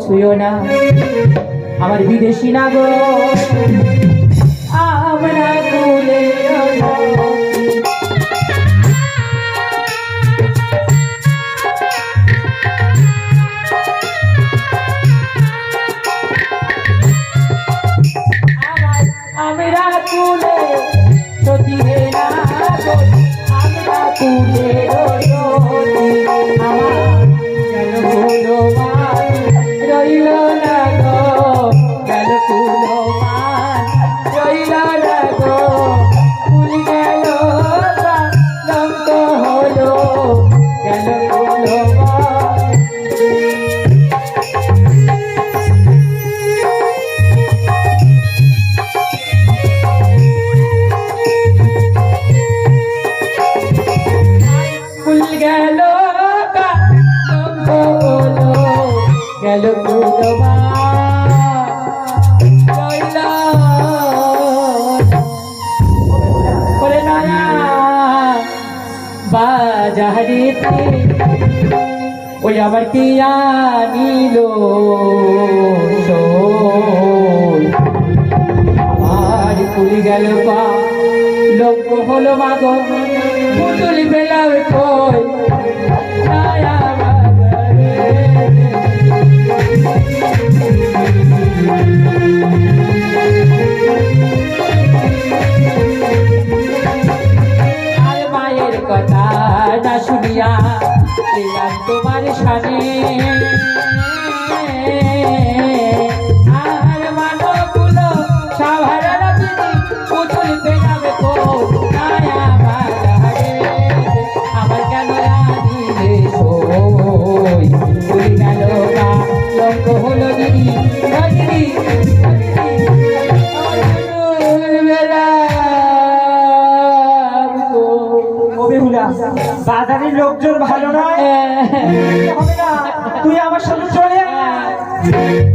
ছুঁয়ো না আমার বিদেশি নাগর আমরা তুলে আমরা তুলে সতী হে না আমরা তুলে রইল না গো গেল কুলো মান রইল না গো ফুল গেল লঙ্ক হলো গেল কুলো ফুল গেল লঙ্ক হলো গেল কুলবা বলে নয়া বাজারেতে ওই আবার কি আনিল আমার কুলি গেল পা লঙ্ক হলো মাগো পুতুল বেলাও কই নয়া আর মায়ের কথা না শুনিয়া দিলাম তোমার সামনে আর মানবগুলো সাভারের পুতুল পেলাবে কো নয়া বাজারে আমার কেন আনিলে সই ভুল গেল না লঙ্ক হলো দিদি বাজারের লোকজন ভালো নয়, হবে না, তুই আমার সাথে চলে আয়।